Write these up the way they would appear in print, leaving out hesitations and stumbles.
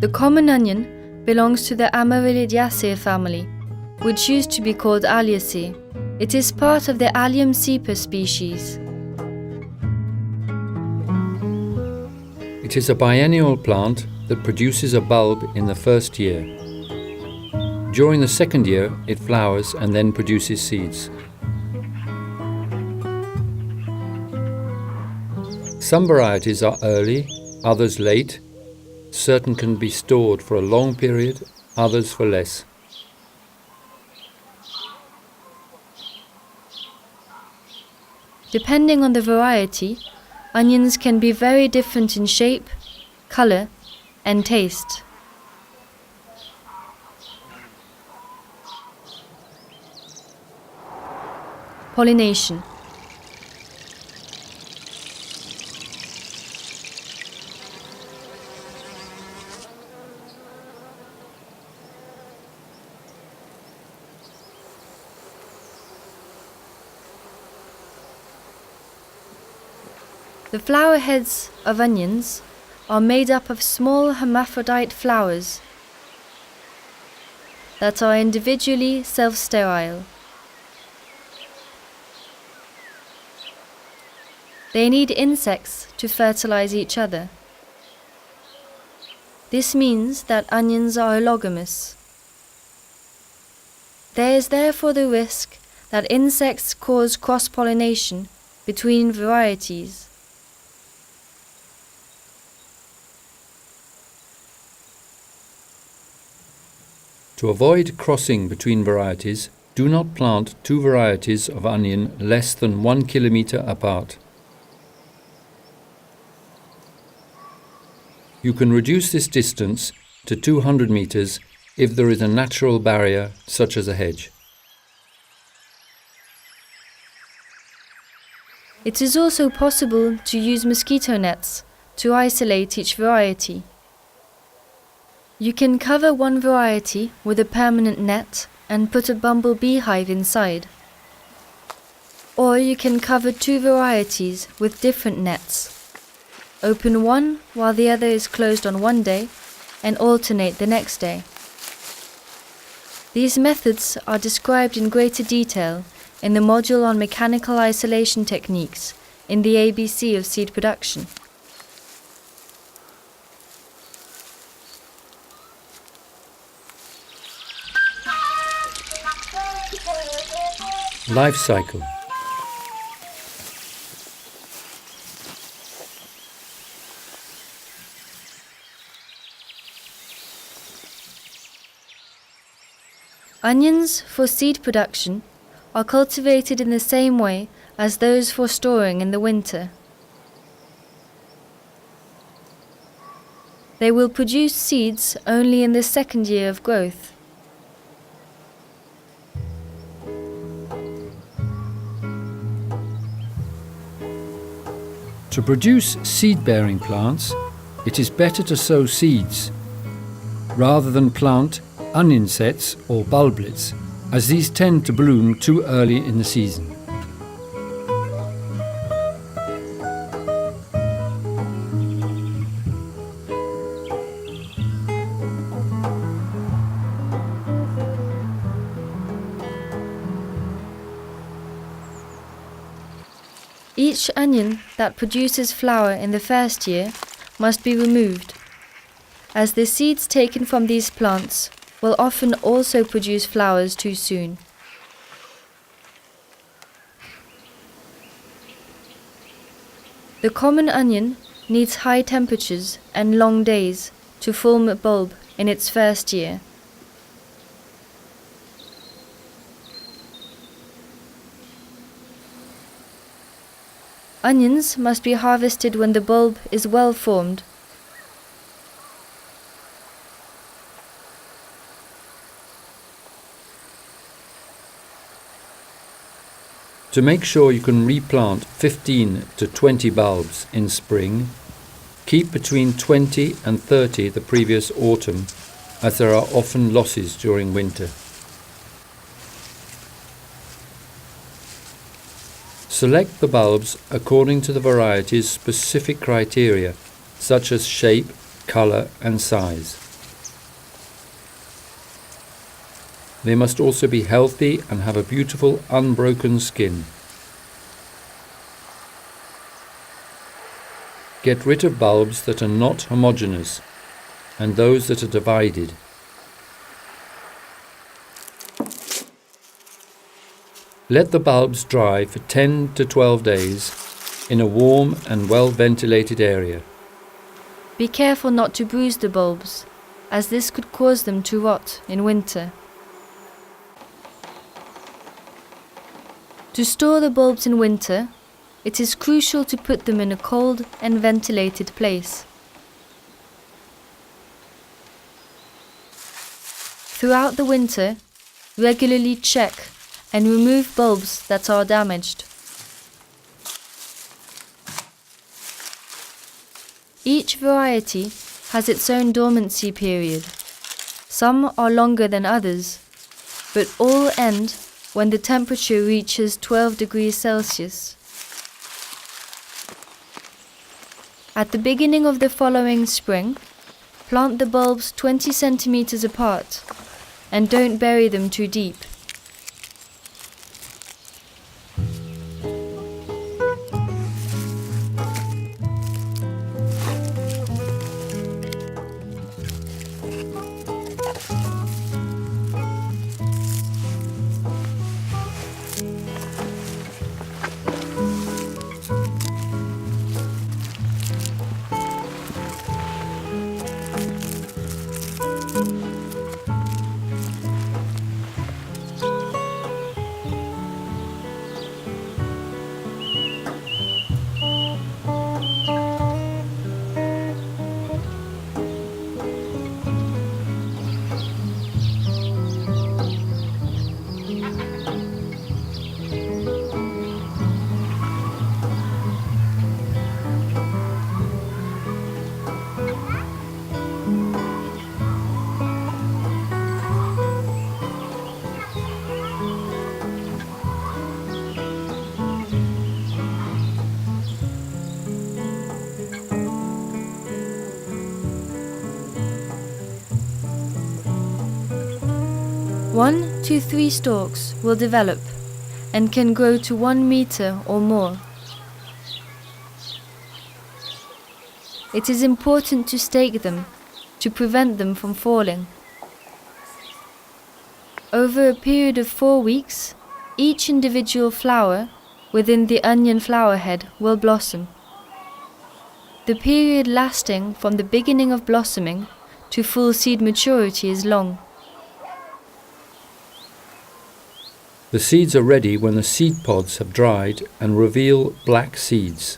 The common onion belongs to the Amaryllidaceae family, which used to be called Alliaceae. It is part of the Allium cepa species. It is a biennial plant that produces a bulb in the first year. During the second year, it flowers and then produces seeds. Some varieties are early, others late. Certain can be stored for a long period, others for less. Depending on the variety, onions can be very different in shape, color, and taste. Pollination. The flower heads of onions are made up of small hermaphrodite flowers that are individually self-sterile. They need insects to fertilize each other. This means that onions are allogamous. There is therefore the risk that insects cause cross-pollination between varieties. To avoid crossing between varieties, do not plant two varieties of onion less than 1 kilometer apart. You can reduce this distance to 200 meters if there is a natural barrier such as a hedge. It is also possible to use mosquito nets to isolate each variety. You can cover one variety with a permanent net and put a bumblebee hive inside. Or you can cover two varieties with different nets. Open one while the other is closed on one day and alternate the next day. These methods are described in greater detail in the module on mechanical isolation techniques in the ABC of seed production. Life cycle. Onions for seed production are cultivated in the same way as those for storing in the winter. They will produce seeds only in the second year of growth. To produce seed-bearing plants, it is better to sow seeds rather than plant onion sets or bulblets, as these tend to bloom too early in the season. Each onion that produces flower in the first year must be removed, as the seeds taken from these plants will often also produce flowers too soon. The common onion needs high temperatures and long days to form a bulb in its first year. Onions must be harvested when the bulb is well formed. To make sure you can replant 15 to 20 bulbs in spring, keep between 20 and 30 the previous autumn, as there are often losses during winter. Select the bulbs according to the variety's specific criteria, such as shape, color and size. They must also be healthy and have a beautiful, unbroken skin. Get rid of bulbs that are not homogeneous and those that are divided. Let the bulbs dry for 10 to 12 days in a warm and well-ventilated area. Be careful not to bruise the bulbs, as this could cause them to rot in winter. To store the bulbs in winter, it is crucial to put them in a cold and ventilated place. Throughout the winter, regularly check and remove bulbs that are damaged. Each variety has its own dormancy period. Some are longer than others, but all end when the temperature reaches 12 degrees Celsius. At the beginning of the following spring, plant the bulbs 20 centimeters apart and don't bury them too deep. One to 3 stalks will develop and can grow to 1 meter or more. It is important to stake them to prevent them from falling. Over a period of 4 weeks, each individual flower within the onion flower head will blossom. The period lasting from the beginning of blossoming to full seed maturity is long. The seeds are ready when the seed pods have dried and reveal black seeds.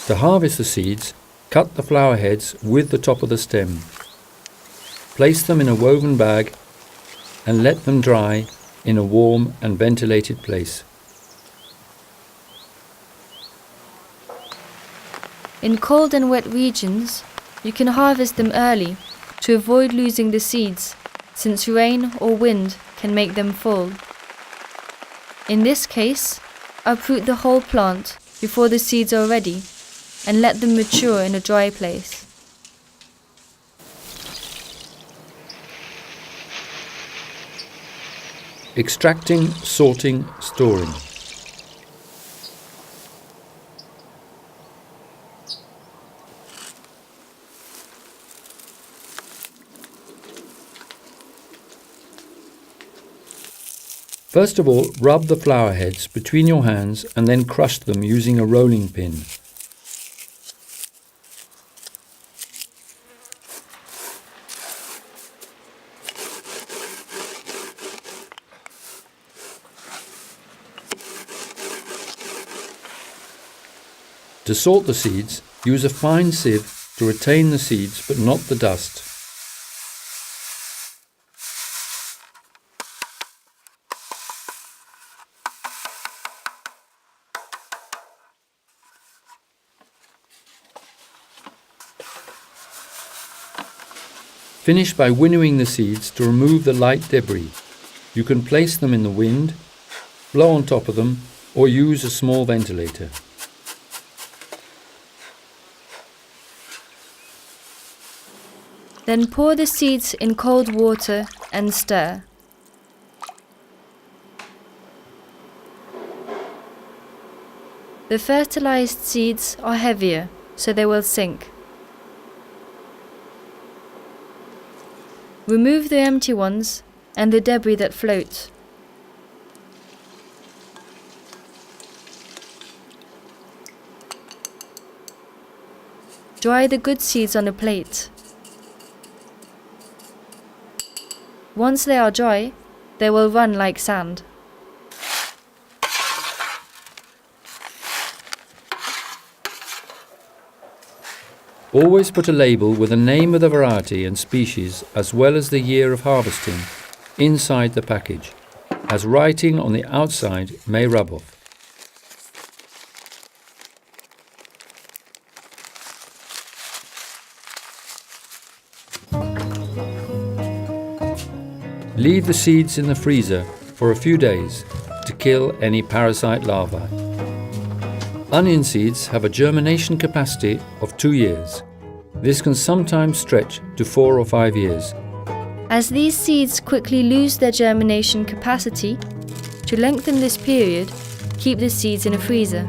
To harvest the seeds, cut the flower heads with the top of the stem. Place them in a woven bag and let them dry in a warm and ventilated place. In cold and wet regions, you can harvest them early to avoid losing the seeds, since rain or wind can make them fall. In this case, uproot the whole plant before the seeds are ready and let them mature in a dry place. Extracting, sorting, storing. First of all, rub the flower heads between your hands and then crush them using a rolling pin. To sort the seeds, use a fine sieve to retain the seeds but not the dust. Finish by winnowing the seeds to remove the light debris. You can place them in the wind, blow on top of them, or use a small ventilator. Then pour the seeds in cold water and stir. The fertilized seeds are heavier, so they will sink. Remove the empty ones and the debris that floats. Dry the good seeds on a plate. Once they are dry, they will run like sand. Always put a label with the name of the variety and species as well as the year of harvesting inside the package, as writing on the outside may rub off. Leave the seeds in the freezer for a few days to kill any parasite larvae. Onion seeds have a germination capacity of 2 years. This can sometimes stretch to 4 or 5 years. As these seeds quickly lose their germination capacity, to lengthen this period, keep the seeds in a freezer.